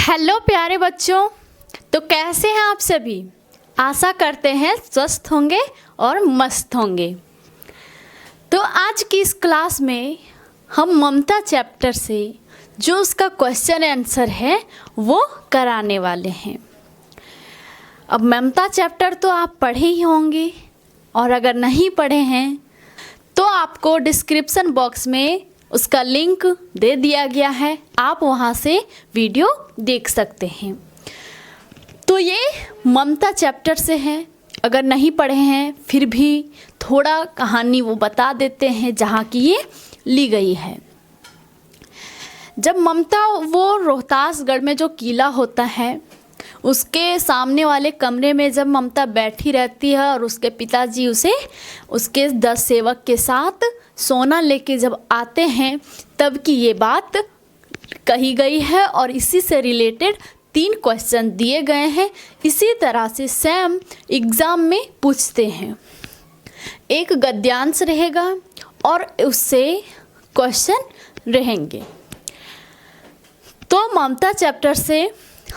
Hello प्यारे बच्चों, तो कैसे हैं आप सभी। आशा करते हैं स्वस्थ होंगे और मस्त होंगे। तो आज की इस क्लास में हम ममता चैप्टर से जो उसका क्वेश्चन आंसर है वो कराने वाले हैं। अब ममता चैप्टर तो आप पढ़े ही होंगे, और अगर नहीं पढ़े हैं तो आपको डिस्क्रिप्शन बॉक्स में उसका लिंक दे दिया गया है, आप वहाँ से वीडियो देख सकते हैं। तो ये ममता चैप्टर से है, अगर नहीं पढ़े हैं फिर भी थोड़ा कहानी वो बता देते हैं जहाँ की ये ली गई है। जब ममता वो रोहतासगढ़ में जो किला होता है उसके सामने वाले कमरे में जब ममता बैठी रहती है और उसके पिताजी उसे उसके 10 सेवक के साथ सोना लेके जब आते हैं तब की ये बात कही गई है, और इसी से रिलेटेड 3 क्वेश्चन दिए गए हैं। इसी तरह से सेम एग्ज़ाम में पूछते हैं। एक गद्यांश रहेगा और उससे क्वेश्चन रहेंगे। तो ममता चैप्टर से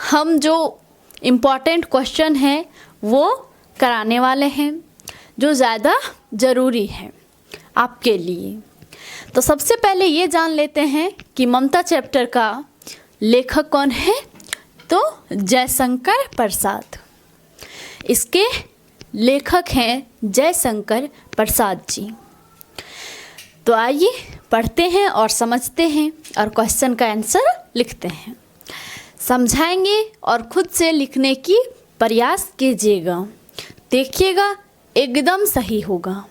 हम जो इम्पॉर्टेंट क्वेश्चन है वो कराने वाले हैं, जो ज़्यादा ज़रूरी है आपके लिए। तो सबसे पहले ये जान लेते हैं कि ममता चैप्टर का लेखक कौन है। तो जयशंकर प्रसाद इसके लेखक हैं, जयशंकर प्रसाद जी। तो आइए पढ़ते हैं और समझते हैं और क्वेश्चन का आंसर लिखते हैं, समझाएंगे और खुद से लिखने की प्रयास कीजिएगा। देखिएगा एकदम सही होगा।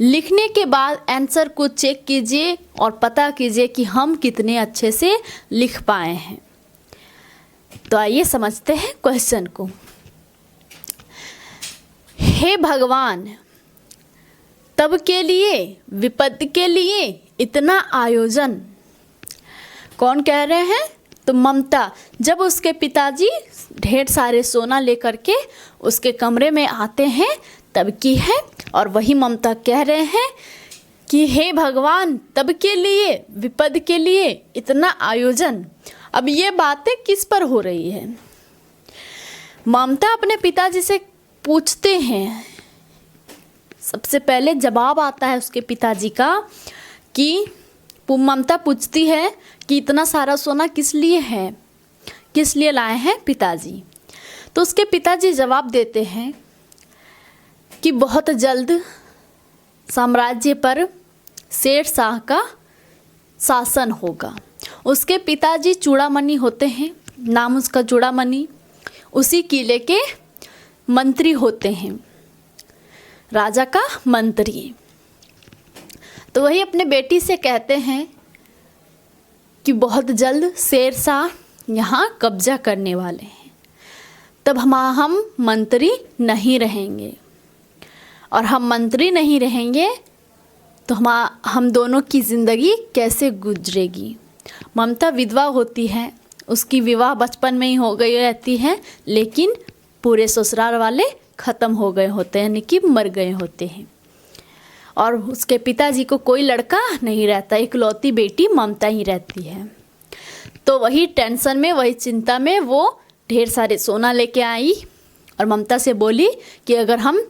लिखने के बाद आंसर को चेक कीजिए और पता कीजिए कि हम कितने अच्छे से लिख पाए हैं। तो आइए समझते हैं क्वेश्चन को। हे भगवान, तब के लिए विपत्ति के लिए इतना आयोजन। कौन कह रहे हैं? तो ममता। जब उसके पिताजी ढेर सारे सोना लेकर के उसके कमरे में आते हैं तब की है, और वही ममता कह रहे हैं कि हे भगवान, तब के लिए विपद के लिए इतना आयोजन। अब ये बातें किस पर हो रही है? ममता अपने पिताजी से पूछते हैं। सबसे पहले जवाब आता है उसके पिताजी का कि ममता पूछती है कि इतना सारा सोना किस लिए है, किस लिए लाए हैं पिताजी। तो उसके पिताजी जवाब देते हैं कि बहुत जल्द साम्राज्य पर शेर शाह का शासन होगा। उसके पिताजी चूड़ामणि होते हैं, नाम उसका चूड़ामणि, उसी किले के मंत्री होते हैं, राजा का मंत्री। तो वही अपने बेटी से कहते हैं कि बहुत जल्द शेर शाह यहाँ कब्जा करने वाले हैं, तब हम मंत्री नहीं रहेंगे, और हम मंत्री नहीं रहेंगे तो हम दोनों की ज़िंदगी कैसे गुजरेगी। ममता विधवा होती है, उसकी विवाह बचपन में ही हो गई रहती है, लेकिन पूरे ससुराल वाले ख़त्म हो गए होते हैं, यानी कि मर गए होते हैं, और उसके पिताजी को कोई लड़का नहीं रहता, इकलौती बेटी ममता ही रहती है। तो वही टेंशन में, वही चिंता में वो ढेर सारे सोना लेके आई और ममता से बोली कि अगर हम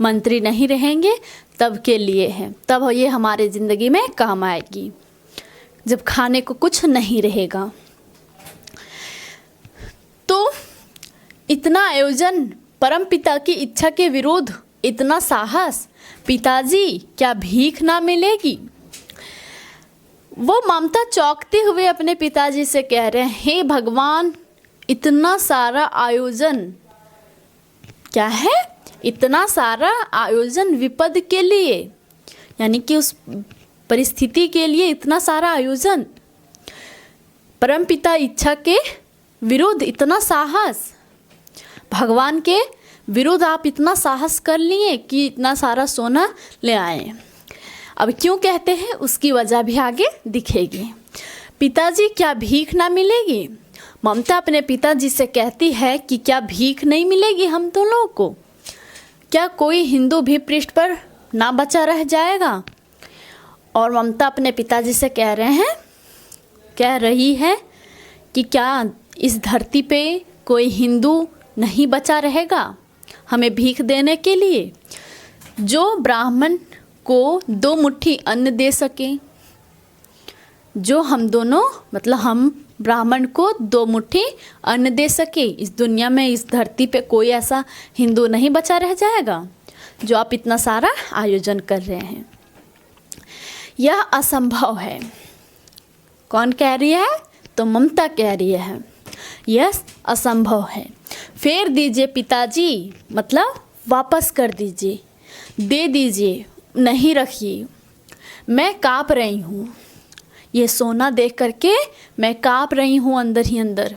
मंत्री नहीं रहेंगे तब के लिए है, तब ये हमारे ज़िंदगी में काम आएगी, जब खाने को कुछ नहीं रहेगा। तो इतना आयोजन, परमपिता की इच्छा के विरुद्ध इतना साहस, पिताजी क्या भीख ना मिलेगी। वो ममता चौंकते हुए अपने पिताजी से कह रहे हैं, हे भगवान, इतना सारा आयोजन क्या है? इतना सारा आयोजन विपद के लिए, यानी कि उस परिस्थिति के लिए इतना सारा आयोजन, परमपिता इच्छा के विरुद्ध इतना साहस, भगवान के विरुद्ध आप इतना साहस कर लिए कि इतना सारा सोना ले आए। अब क्यों कहते हैं उसकी वजह भी आगे दिखेगी। पिताजी क्या भीख ना मिलेगी? ममता अपने पिताजी से कहती है कि क्या भीख नहीं मिलेगी हम दोनों को? क्या कोई हिंदू भी पृष्ठ पर ना बचा रह जाएगा? और ममता अपने पिताजी से कह रही है कि क्या इस धरती पे कोई हिंदू नहीं बचा रहेगा हमें भीख देने के लिए, जो ब्राह्मण को 2 मुट्ठी अन्न दे सके, जो हम दोनों मतलब हम ब्राह्मण को 2 मुट्ठी अन्न दे सके। इस दुनिया में, इस धरती पे कोई ऐसा हिंदू नहीं बचा रह जाएगा जो आप इतना सारा आयोजन कर रहे हैं। यह असंभव है। कौन कह रही है? तो ममता कह रही है यह असंभव है। फेर दीजिए पिताजी, मतलब वापस कर दीजिए, दे दीजिए, नहीं रखिए। मैं काँप रही हूँ, ये सोना देख करके मैं काँप रही हूँ अंदर ही अंदर।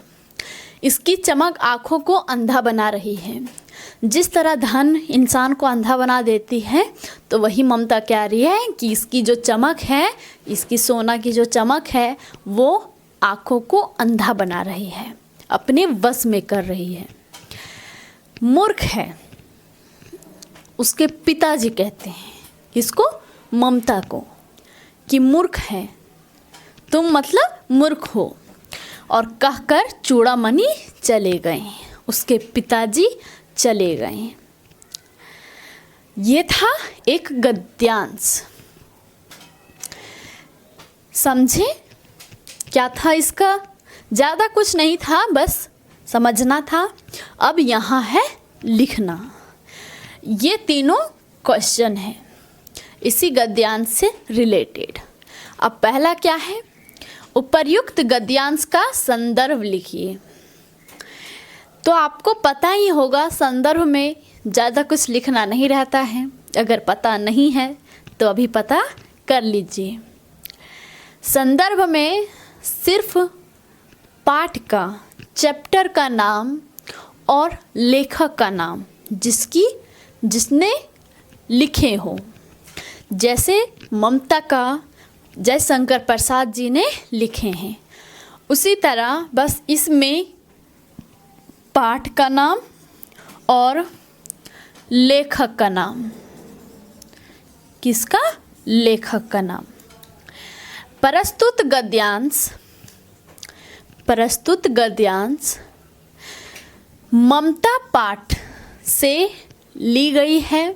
इसकी चमक आँखों को अंधा बना रही है। जिस तरह धन इंसान को अंधा बना देती है, तो वही ममता कह रही है कि इसकी जो चमक है, इसकी सोना की जो चमक है, वो आँखों को अंधा बना रही है, अपने वश में कर रही है। मूर्ख है, उसके पिताजी कहते हैं इसको, ममता को, कि मूर्ख है तुम, मतलब मूर्ख हो। और कहकर चूड़ामणि चले गए, उसके पिताजी चले गए। ये था एक गद्यांश। समझे क्या था इसका? ज़्यादा कुछ नहीं था, बस समझना था। अब यहाँ है लिखना। ये तीनों क्वेश्चन हैं इसी गद्यांश से रिलेटेड। अब पहला क्या है? उपर्युक्त गद्यांश का संदर्भ लिखिए। तो आपको पता ही होगा संदर्भ में ज़्यादा कुछ लिखना नहीं रहता है। अगर पता नहीं है तो अभी पता कर लीजिए। संदर्भ में सिर्फ पाठ का, चैप्टर का नाम और लेखक का नाम जिसने लिखे हो। जैसे ममता का जयशंकर प्रसाद जी ने लिखे हैं, उसी तरह बस इसमें पाठ का नाम और लेखक का नाम। किसका? लेखक का नाम। प्रस्तुत गद्यांश ममता पाठ से ली गई है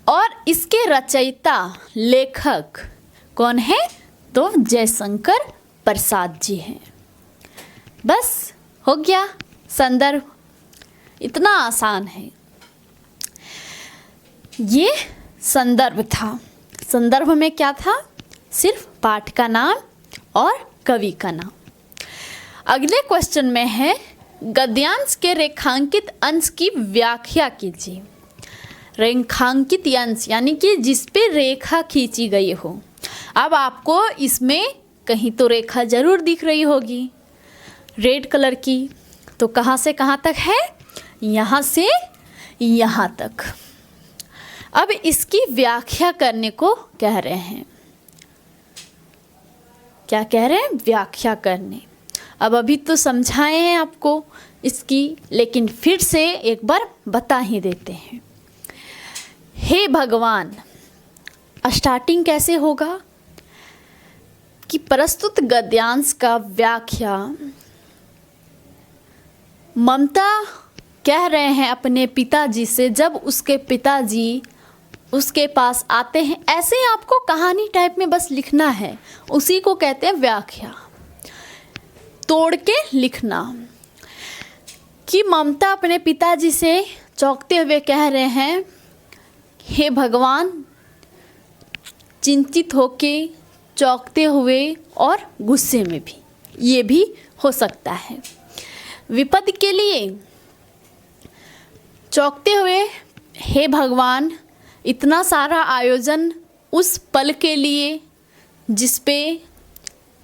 और इसके रचयिता लेखक कौन है? तो जयशंकर प्रसाद जी हैं। बस हो गया संदर्भ, इतना आसान है। ये संदर्भ था। संदर्भ में क्या था? सिर्फ पाठ का नाम और कवि का नाम। अगले क्वेश्चन में है गद्यांश के रेखांकित अंश की व्याख्या कीजिए। रेखांकित अंश यानी कि जिस पे रेखा खींची गई हो। अब आपको इसमें कहीं तो रेखा जरूर दिख रही होगी रेड कलर की। तो कहाँ से कहाँ तक है? यहाँ से यहाँ तक। अब इसकी व्याख्या करने को कह रहे हैं। क्या कह रहे हैं? व्याख्या करने। अब अभी तो समझाए हैं आपको इसकी, लेकिन फिर से एक बार बता ही देते हैं। हे भगवान, स्टार्टिंग कैसे होगा कि प्रस्तुत गद्यांश का व्याख्या ममता कह रहे हैं अपने पिताजी से, जब उसके पिताजी उसके पास आते हैं। ऐसे ही आपको कहानी टाइप में बस लिखना है, उसी को कहते हैं व्याख्या। तोड़ के लिखना कि ममता अपने पिताजी से चौंकते हुए कह रहे हैं, हे भगवान, चिंतित होके, चौंकते हुए और गुस्से में भी, ये भी हो सकता है। विपद के लिए चौंकते हुए, हे भगवान, इतना सारा आयोजन उस पल के लिए जिस पे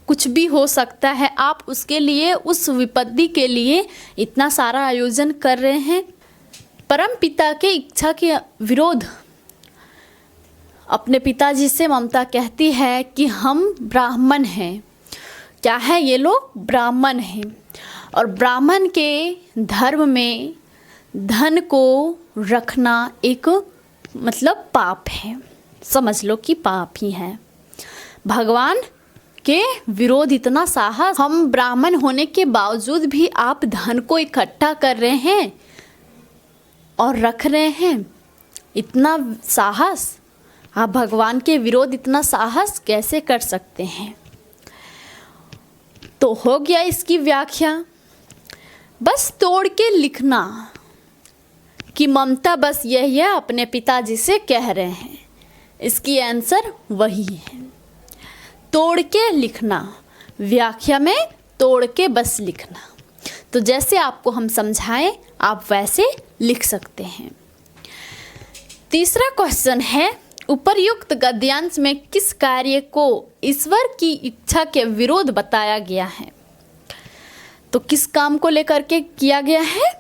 कुछ भी हो सकता है, आप उसके लिए, उस विपत्ति के लिए इतना सारा आयोजन कर रहे हैं। परम पिता के इच्छा के विरोध अपने पिताजी से ममता कहती है कि हम ब्राह्मण हैं। क्या है? ये लोग ब्राह्मण हैं और ब्राह्मण के धर्म में धन को रखना एक मतलब पाप है। समझ लो कि पाप ही है। भगवान के विरोध इतना साहस, हम ब्राह्मण होने के बावजूद भी आप धन को इकट्ठा कर रहे हैं और रख रहे हैं, इतना साहस, आप भगवान के विरोध इतना साहस कैसे कर सकते हैं। तो हो गया इसकी व्याख्या। बस तोड़ के लिखना कि ममता बस यही है, अपने पिताजी से कह रहे हैं, इसकी आंसर वही है। तोड़ के लिखना, व्याख्या में तोड़ के बस लिखना। तो जैसे आपको हम समझाएं आप वैसे लिख सकते हैं। तीसरा क्वेश्चन है, उपर्युक्त गद्यांश में किस कार्य को ईश्वर की इच्छा के विरोध बताया गया है। तो किस काम को लेकर के किया गया है,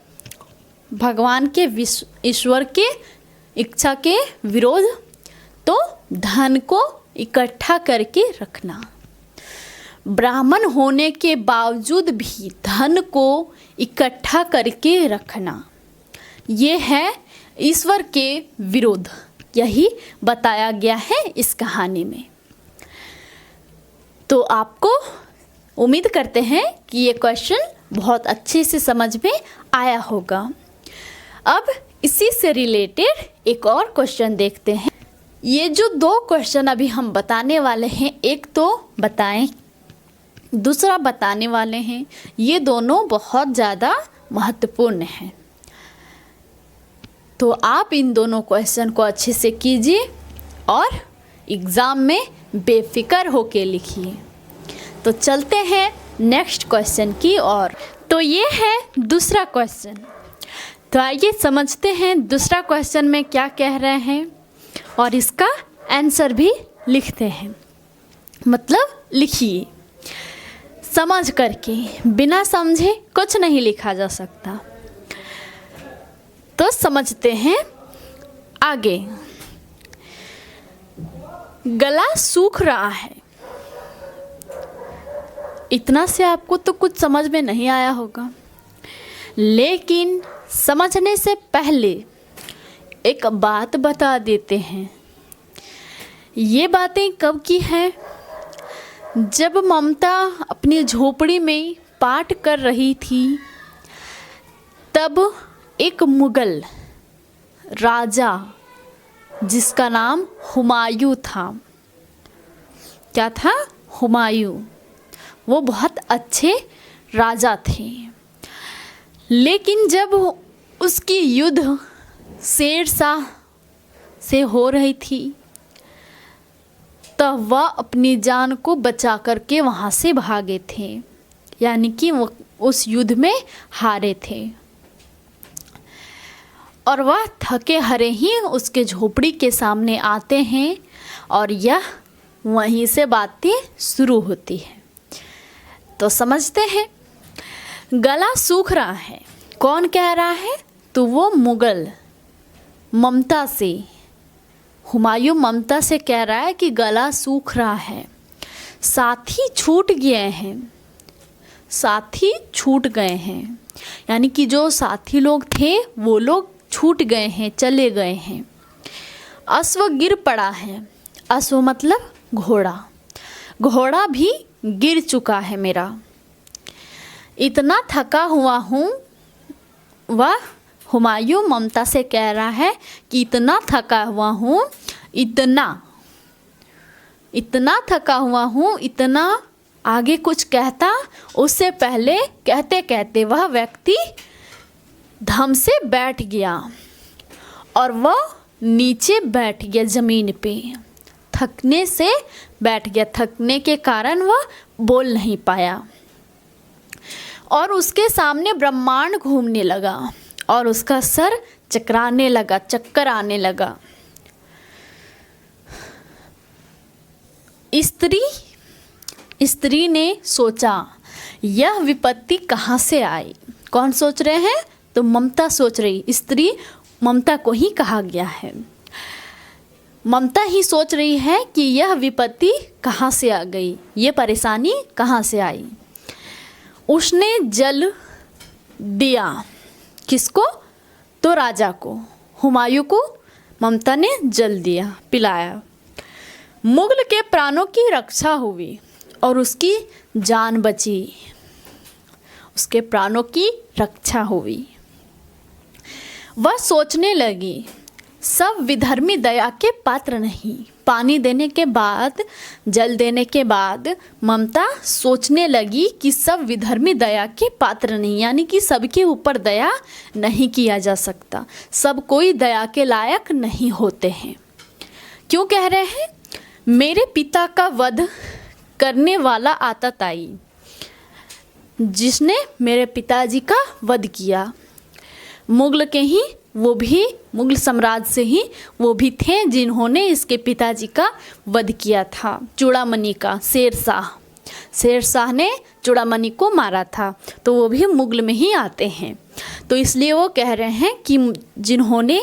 भगवान के ईश्वर के इच्छा के विरोध। तो धन को इकट्ठा करके रखना, ब्राह्मण होने के बावजूद भी धन को इकट्ठा करके रखना, ये है ईश्वर के विरोध, यही बताया गया है इस कहानी में। तो आपको उम्मीद करते हैं कि ये क्वेश्चन बहुत अच्छे से समझ में आया होगा। अब इसी से रिलेटेड एक और क्वेश्चन देखते हैं। ये जो दो क्वेश्चन अभी हम बताने वाले हैं, एक तो बताएं, दूसरा बताने वाले हैं, ये दोनों बहुत ज़्यादा महत्वपूर्ण हैं। तो आप इन दोनों क्वेश्चन को अच्छे से कीजिए और एग्ज़ाम में बेफिक्र होके लिखिए। तो चलते हैं नेक्स्ट क्वेश्चन की ओर। तो ये है दूसरा क्वेश्चन। तो आइए समझते हैं दूसरा क्वेश्चन में क्या कह रहे हैं और इसका आंसर भी लिखते हैं। मतलब लिखिए समझ करके, बिना समझे कुछ नहीं लिखा जा सकता। तो समझते हैं आगे। गला सूख रहा है, इतना से आपको तो कुछ समझ में नहीं आया होगा, लेकिन समझने से पहले एक बात बता देते हैं। ये बातें कब की हैं? जब ममता अपनी झोपड़ी में पाठ कर रही थी, तब एक मुगल राजा जिसका नाम हुमायूं था, क्या था? हुमायूं। वो बहुत अच्छे राजा थे, लेकिन जब उसकी युद्ध शेर शाह से हो रही थी, तब वह अपनी जान को बचा करके वहाँ से भागे थे, यानी कि वो उस युद्ध में हारे थे। और वह थके हारे ही उसके झोपड़ी के सामने आते हैं और यह वहीं से बातें शुरू होती है। तो समझते हैं, गला सूख रहा है, कौन कह रहा है? तो वो मुगल ममता से, हुमायूं ममता से कह रहा है कि गला सूख रहा है, साथी छूट गए हैं, साथी छूट गए हैं, यानी कि जो साथी लोग थे वो लोग छूट गए हैं, चले गए हैं। अश्व गिर पड़ा है, अश्व मतलब घोड़ा, घोड़ा भी गिर चुका है मेरा, इतना थका हुआ हूँ। वह हुमायूं ममता से कह रहा है कि इतना थका हुआ हूँ, इतना थका हुआ हूँ, इतना आगे कुछ कहता उससे पहले कहते कहते वह व्यक्ति धम से बैठ गया और वह नीचे बैठ गया ज़मीन पे, थकने से बैठ गया, थकने के कारण वह बोल नहीं पाया। और उसके सामने ब्रह्मांड घूमने लगा और उसका सर चकराने लगा, चक्कर आने लगा। स्त्री ने सोचा यह विपत्ति कहाँ से आई। कौन सोच रहे हैं? तो ममता सोच रही, स्त्री ममता को ही कहा गया है। ममता ही सोच रही है कि यह विपत्ति कहाँ से आ गई, ये परेशानी कहाँ से आई। उसने जल दिया, किसको? तो राजा को, हुमायूं को ममता ने जल दिया, पिलाया। मुगल के प्राणों की रक्षा हुई और उसकी जान बची, उसके प्राणों की रक्षा हुई। वह सोचने लगी, सब विधर्मी दया के पात्र नहीं। पानी देने के बाद, जल देने के बाद ममता सोचने लगी कि सब विधर्मी दया के पात्र नहीं, यानी कि सबके ऊपर दया नहीं किया जा सकता, सब कोई दया के लायक नहीं होते हैं। क्यों कह रहे हैं? मेरे पिता का वध करने वाला आतताई, जिसने मेरे पिताजी का वध किया, मुगल के ही, वो भी मुगल साम्राज्य से ही वो भी थे जिन्होंने इसके पिताजी का वध किया था, चूड़ामणि का। शेरशाह ने चूड़ामणि को मारा था, तो वो भी मुगल में ही आते हैं। तो इसलिए वो कह रहे हैं कि जिन्होंने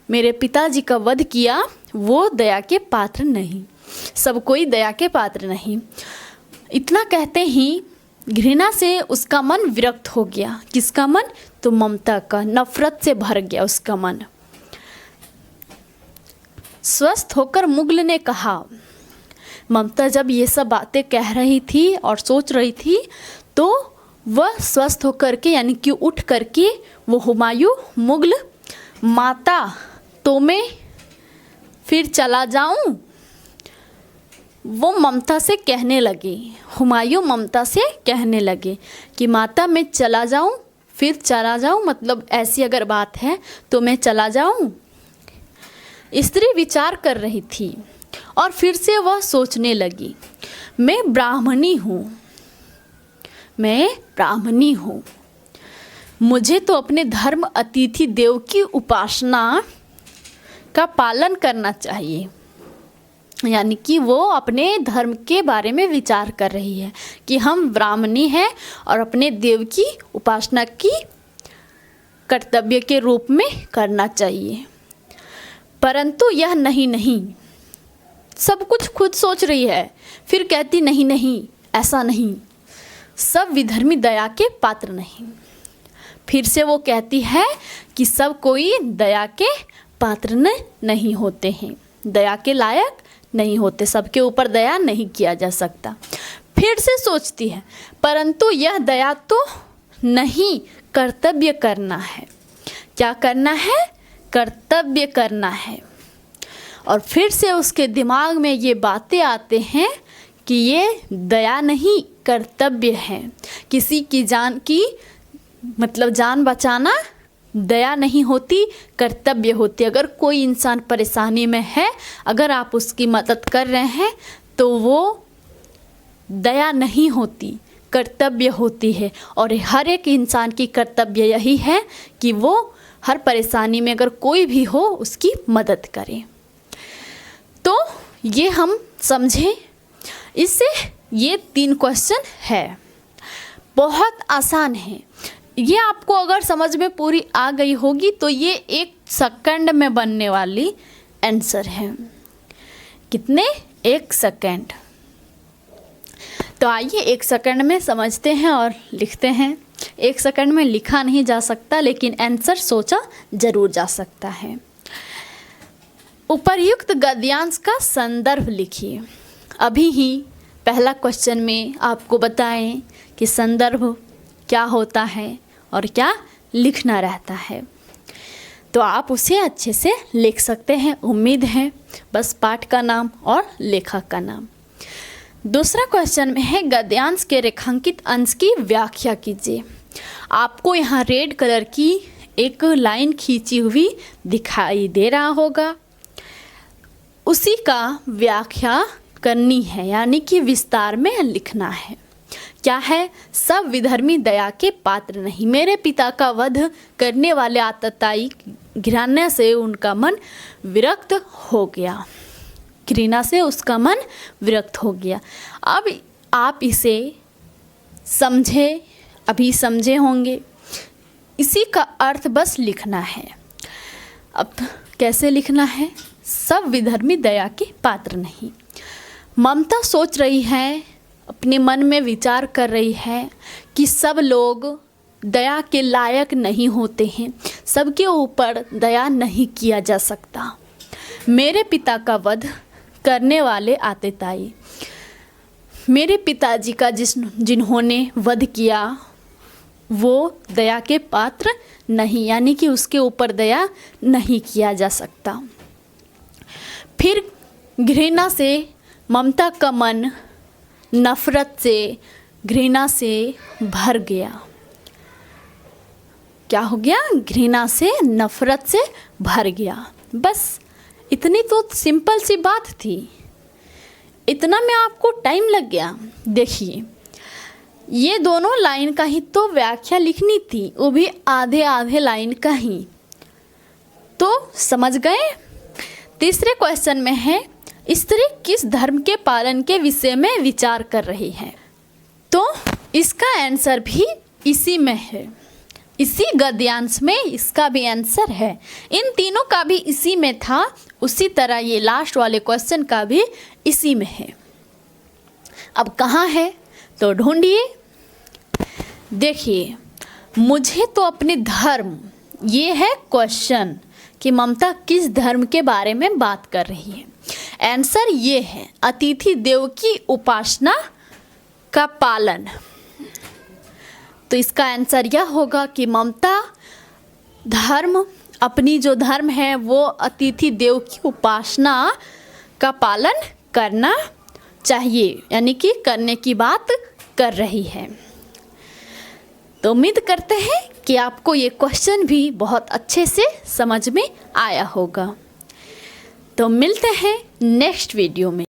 मेरे पिताजी का वध किया वो दया के पात्र नहीं, सब कोई दया के पात्र नहीं। इतना कहते ही घृणा से उसका मन विरक्त हो गया। किसका मन? तो ममता का, नफरत से भर गया उसका मन। स्वस्थ होकर मुगल ने कहा, ममता जब ये सब बातें कह रही थी और सोच रही थी, तो वह स्वस्थ होकर के, यानी कि उठ करके वो हुमायूं मुगल, माता तो मैं फिर चला जाऊं, वो ममता से कहने लगे। हुमायूं ममता से कहने लगे कि माता मैं चला जाऊं, फिर चला जाऊं, मतलब ऐसी अगर बात है तो मैं चला जाऊं। स्त्री विचार कर रही थी और फिर से वह सोचने लगी, मैं ब्राह्मणी हूँ, मुझे तो अपने धर्म अतिथि देव की उपासना का पालन करना चाहिए। यानी कि वो अपने धर्म के बारे में विचार कर रही है कि हम ब्राह्मणी हैं और अपने देव की उपासना की कर्तव्य के रूप में करना चाहिए। परंतु यह नहीं, सब कुछ खुद सोच रही है, फिर कहती नहीं, ऐसा नहीं, सब विधर्मी दया के पात्र नहीं। फिर से वो कहती है कि सब कोई दया के पात्र नहीं होते हैं, दया के लायक नहीं होते, सबके ऊपर दया नहीं किया जा सकता। फिर से सोचती है, परंतु यह दया तो नहीं, कर्तव्य करना है। क्या करना है? कर्तव्य करना है। और फिर से उसके दिमाग में ये बातें आते हैं कि ये दया नहीं, कर्तव्य है। किसी की जान की, मतलब जान बचाना दया नहीं होती, कर्तव्य होती। अगर कोई इंसान परेशानी में है, अगर आप उसकी मदद कर रहे हैं तो वो दया नहीं होती, कर्तव्य होती है। और हर एक इंसान की कर्तव्य यही है कि वो हर परेशानी में अगर कोई भी हो उसकी मदद करे। तो ये हम समझें। इससे ये 3 क्वेश्चन है, बहुत आसान है। ये आपको अगर समझ में पूरी आ गई होगी तो ये 1 सेकंड में बनने वाली आंसर है। कितने? 1 सेकंड। तो आइए 1 सेकंड में समझते हैं और लिखते हैं। 1 सेकंड में लिखा नहीं जा सकता, लेकिन आंसर सोचा जरूर जा सकता है। उपर्युक्त गद्यांश का संदर्भ लिखिए। अभी ही पहला क्वेश्चन में आपको बताएं कि संदर्भ क्या होता है और क्या लिखना रहता है, तो आप उसे अच्छे से लिख सकते हैं, उम्मीद है। बस पाठ का नाम और लेखक का नाम। दूसरा क्वेश्चन में है, गद्यांश के रेखांकित अंश की व्याख्या कीजिए। आपको यहाँ रेड कलर की एक लाइन खींची हुई दिखाई दे रहा होगा, उसी का व्याख्या करनी है, यानी कि विस्तार में लिखना है। क्या है? सब विधर्मी दया के पात्र नहीं। मेरे पिता का वध करने वाले आतताई घृणा से उनका मन विरक्त हो गया, घृणा से उसका मन विरक्त हो गया। अब आप इसे समझे, अभी समझे होंगे, इसी का अर्थ बस लिखना है। अब कैसे लिखना है? सब विधर्मी दया के पात्र नहीं। ममता सोच रही है, अपने मन में विचार कर रही है कि सब लोग दया के लायक नहीं होते हैं, सबके ऊपर दया नहीं किया जा सकता। मेरे पिता का वध करने वाले आतताई, मेरे पिताजी का जिन्होंने वध किया वो दया के पात्र नहीं, यानी कि उसके ऊपर दया नहीं किया जा सकता। फिर घृणा से ममता का मन नफरत से, घृणा से भर गया। क्या हो गया? घृणा से, नफरत से भर गया। बस इतनी तो सिंपल सी बात थी, इतना में आपको टाइम लग गया। देखिए, ये दोनों लाइन का ही तो व्याख्या लिखनी थी, वो भी आधे आधे लाइन का ही। तो समझ गए? तीसरे क्वेश्चन में है, स्त्री किस धर्म के पालन के विषय में विचार कर रही है? तो इसका आंसर भी इसी में है, इसी गद्यांश में इसका भी आंसर है। इन तीनों का भी इसी में था, उसी तरह ये लास्ट वाले क्वेश्चन का भी इसी में है। अब कहाँ है तो ढूंढिए। देखिए, मुझे तो अपने धर्म, ये है क्वेश्चन कि ममता किस धर्म के बारे में बात कर रही है। आंसर ये है, अतिथि देव की उपासना का पालन। तो इसका आंसर यह होगा कि ममता धर्म, अपनी जो धर्म है वो अतिथि देव की उपासना का पालन करना चाहिए, यानी कि करने की बात कर रही है। तो उम्मीद करते हैं कि आपको ये क्वेश्चन भी बहुत अच्छे से समझ में आया होगा। तो मिलते हैं नेक्स्ट वीडियो में।